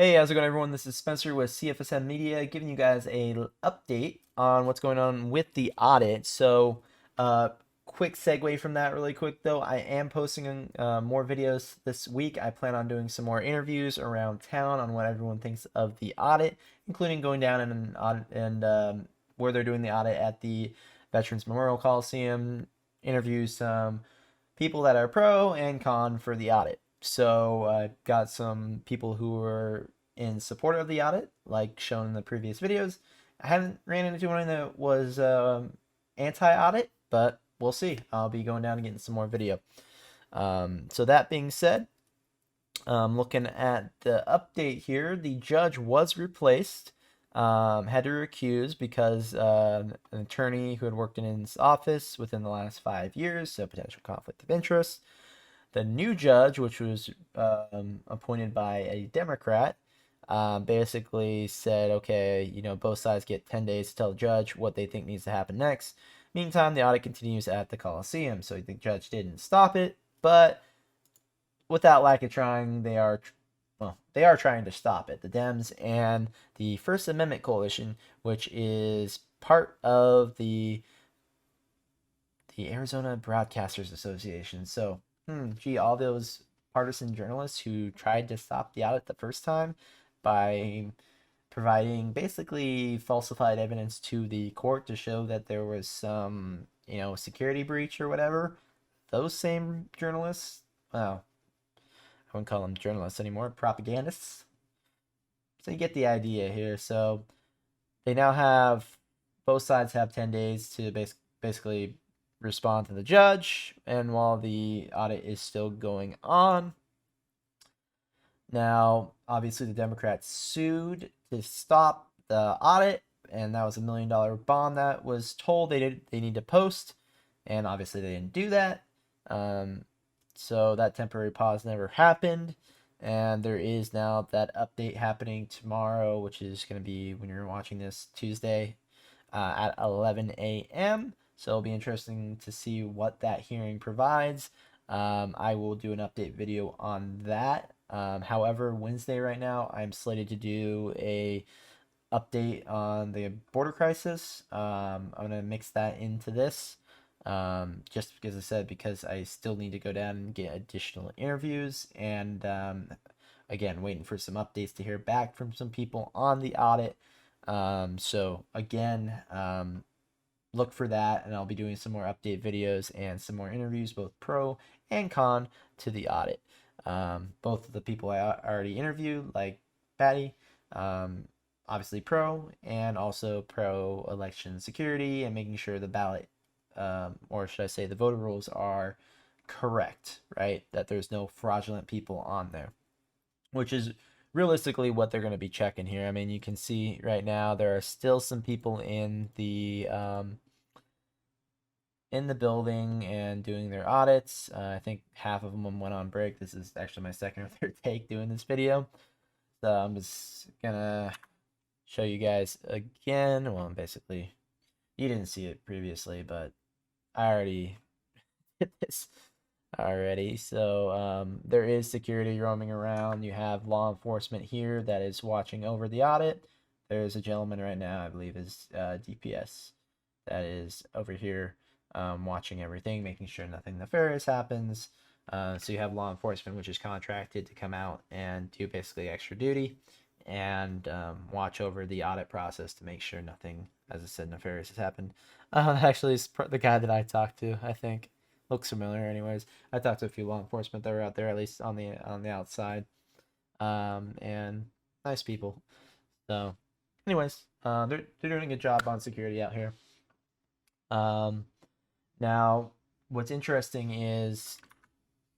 Hey, how's it going, everyone? This is Spencer with CFSM Media, giving you guys a update on what's going on with the audit. Quick segue from that, really quick though. I am posting more videos this week. I plan on doing some more interviews around town on what everyone thinks of the audit, including going down and audit and where they're doing the audit at the Veterans Memorial Coliseum. Interview some people that are pro and con for the audit. So I got some people who were in support of the audit, like shown in the previous videos. I haven't ran into anyone that was anti-audit, but we'll see. I'll be going down and getting some more video. So that being said, looking at the update here, the judge was replaced. Had to recuse because an attorney who had worked in his office within the last 5 years, so potential conflict of interest. The new judge, which was appointed by a Democrat, basically said, okay, both sides get 10 days to tell the judge what they think needs to happen next. Meantime, the audit continues at the Coliseum, so the judge didn't stop it, but without lack of trying, they are trying to stop it. The Dems and the First Amendment Coalition, which is part of the Arizona Broadcasters Association. So, gee, all those partisan journalists who tried to stop the audit the first time by providing basically falsified evidence to the court to show that there was some, security breach or whatever. Those same journalists, well, I wouldn't call them journalists anymore, propagandists. So you get the idea here. So they now have both sides have 10 days to basically respond to the judge, and while the audit is still going on. Now, obviously, the Democrats sued to stop the audit, and that was $1 million bond that was told they need to post, and obviously they didn't do that. So that temporary pause never happened, and there is now that update happening tomorrow, which is going to be when you're watching this Tuesday at 11 a.m. So it'll be interesting to see what that hearing provides. I will do an update video on that. However, Wednesday right now, I'm slated to do a update on the border crisis. I'm gonna mix that into this, just because I said because I still need to go down and get additional interviews, and again, waiting for some updates to hear back from some people on the audit. So again, look for that, and I'll be doing some more update videos and some more interviews, both pro and con, to the audit. Both of the people I already interviewed, like Patty, obviously pro, and also pro election security and making sure the ballot, or should I say the voter rolls are correct, right? That there's no fraudulent people on there, which is realistically what they're going to be checking here. I mean, you can see right now there are still some people in the building and doing their audits. I think half of them went on break. This is actually my second or third take doing this video. So I'm just gonna show you guys again. Well, basically, you didn't see it previously, but I already did this already. So there is security roaming around. You have law enforcement here that is watching over the audit. There's a gentleman right now, I believe is DPS, that is over here watching everything, making sure nothing nefarious happens. So you have law enforcement, which is contracted to come out and do basically extra duty and watch over the audit process to make sure nothing, as I said, nefarious has happened. Actually, it's the guy that I talked to, I think. Looks familiar, anyways. I talked to a few law enforcement that were out there, at least on the outside, and nice people. So, anyways, they're doing a good job on security out here. Now, what's interesting is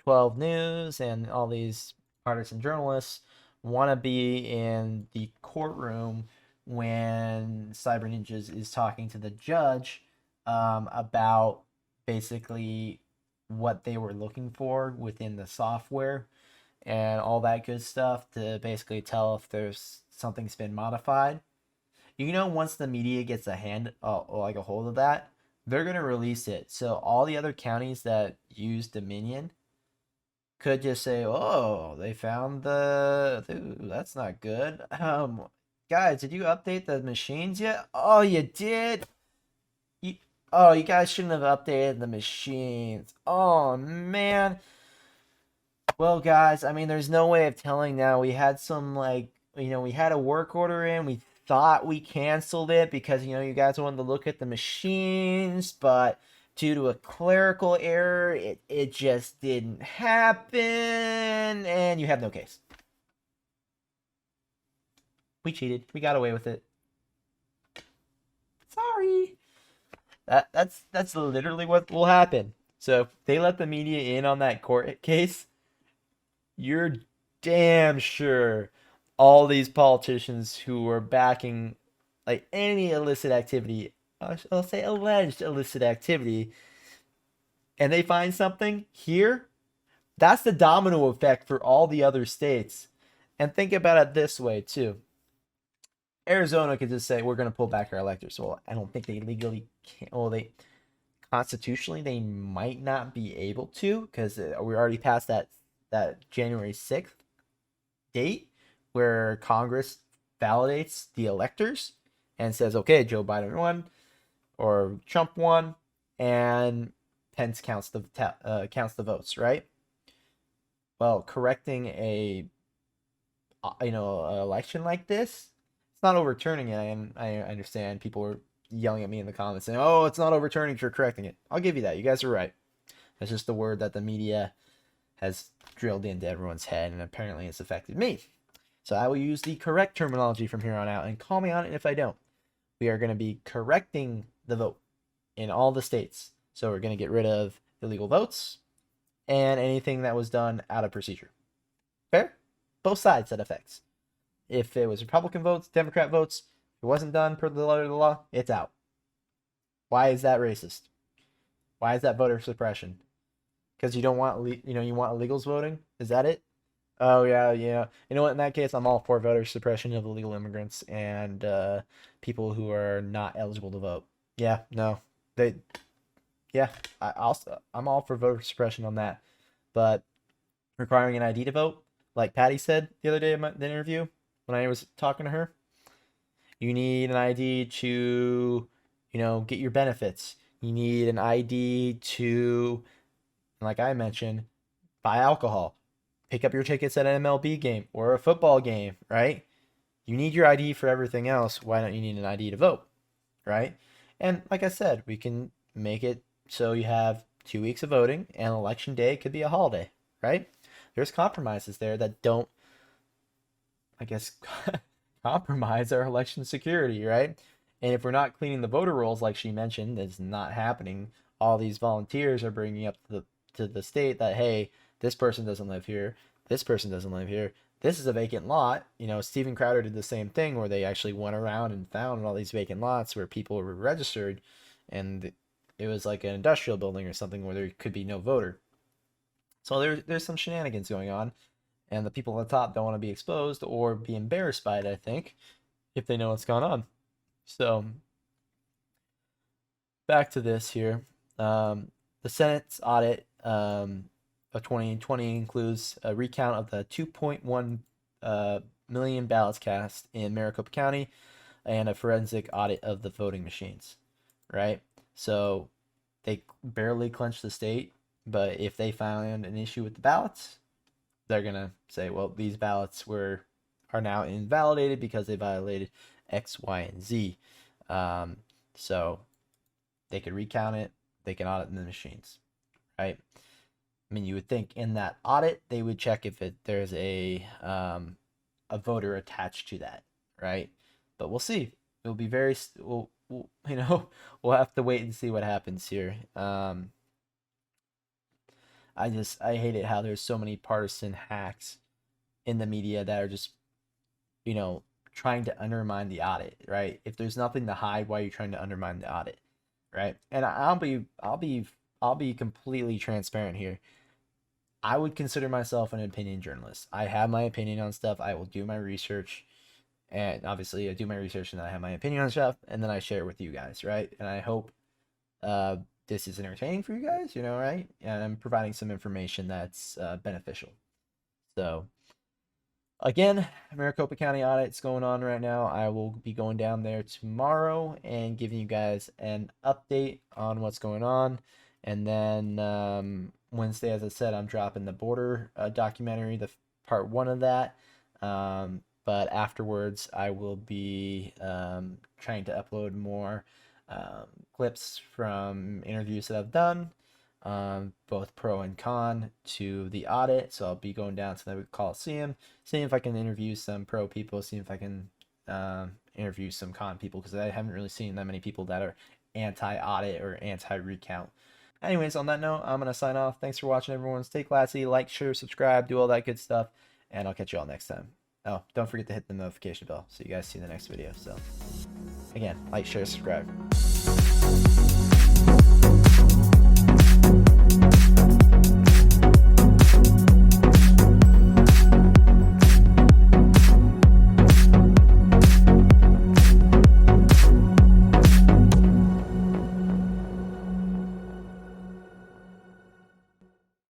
12 News and all these partisan journalists want to be in the courtroom when Cyber Ninjas is talking to the judge about basically what they were looking for within the software and all that good stuff to basically tell if there's something's been modified. Once the media gets a hand, like a hold of that, they're gonna release it. So all the other counties that use Dominion, could just say, "Oh, they found the. Ooh, that's not good. Guys, did you update the machines yet? Oh, you did. You. Oh, you guys shouldn't have updated the machines. Oh man. Well, guys, I mean, there's no way of telling now. We had some we had a work order in. We thought we canceled it because you guys wanted to look at the machines, but due to a clerical error, it just didn't happen, and you have no case. We cheated. We got away with it. Sorry. That's literally what will happen. So if they let the media in on that court case, you're damn sure all these politicians who are backing like any illicit activity, I'll say alleged illicit activity, and they find something here, that's the domino effect for all the other states. And think about it this way too. Arizona could just say we're going to pull back our electors. Well, I don't think they legally can. Well, they constitutionally they might not be able to because we're already past that January 6th date where Congress validates the electors and says, okay, Joe Biden won or Trump won, and Pence counts the votes, right? Well, correcting a election like this, it's not overturning it. And I understand people are yelling at me in the comments saying, "Oh, it's not overturning, you're correcting it." I'll give you that. You guys are right. That's just the word that the media has drilled into everyone's head, and apparently it's affected me. So I will use the correct terminology from here on out, and call me on it if I don't. We are going to be correcting the vote in all the states. So we're going to get rid of illegal votes and anything that was done out of procedure. Fair? Both sides that affects. If it was Republican votes, Democrat votes, if it wasn't done per the letter of the law, it's out. Why is that racist? Why is that voter suppression? Because you don't want you want illegals voting? Is that it? Oh yeah, yeah. You know what? In that case, I'm all for voter suppression of illegal immigrants and people who are not eligible to vote. Yeah, no, they. Yeah, I'm all for voter suppression on that, but requiring an ID to vote, like Patty said the other day in the interview when I was talking to her, you need an ID to, get your benefits. You need an ID to, like I mentioned, buy alcohol, pick up your tickets at an MLB game or a football game, right? You need your ID for everything else. Why don't you need an ID to vote, right? And like I said, we can make it so you have 2 weeks of voting and election day could be a holiday, right? There's compromises there that don't, I guess, compromise our election security, right? And if we're not cleaning the voter rolls, like she mentioned, that's not happening. All these volunteers are bringing up to the state that, hey, this person doesn't live here, this person doesn't live here, this is a vacant lot. Steven Crowder did the same thing where they actually went around and found all these vacant lots where people were registered, and it was like an industrial building or something where there could be no voter. So there's some shenanigans going on, and the people at the top don't want to be exposed or be embarrassed by it, I think, if they know what's going on. So back to this here. The Senate's audit of 2020 includes a recount of the 2.1 million ballots cast in Maricopa County and a forensic audit of the voting machines, right? So they barely clinched the state, but if they found an issue with the ballots, they're gonna say, well, these ballots are now invalidated because they violated X, Y, and Z. So they could recount it, they can audit the machines, right? I mean, you would think in that audit they would check if there's a voter attached to that, right? But we'll see. It'll be we'll we'll have to wait and see what happens here. I hate it how there's so many partisan hacks in the media that are just trying to undermine the audit, right? If there's nothing to hide, why are you trying to undermine the audit, right? And I'll be completely transparent here. I would consider myself an opinion journalist. I have my opinion on stuff. I will do my research, and obviously I do my research and then I have my opinion on stuff, and then I share it with you guys, right? And I hope this is entertaining for you guys, you know, right? And I'm providing some information that's beneficial. So again, Maricopa County Audit's going on right now. I will be going down there tomorrow and giving you guys an update on what's going on. And then Wednesday, as I said, I'm dropping the border documentary, the part 1 of that. But afterwards, I will be trying to upload more clips from interviews that I've done, both pro and con, to the audit. So I'll be going down to the Coliseum, seeing if I can interview some pro people, seeing if I can interview some con people, because I haven't really seen that many people that are anti-audit or anti-recount. Anyways, on that note, I'm going to sign off. Thanks for watching, everyone. Stay classy, like, share, subscribe, do all that good stuff, and I'll catch you all next time. Oh, don't forget to hit the notification bell so you guys see the next video. So, again, like, share, subscribe.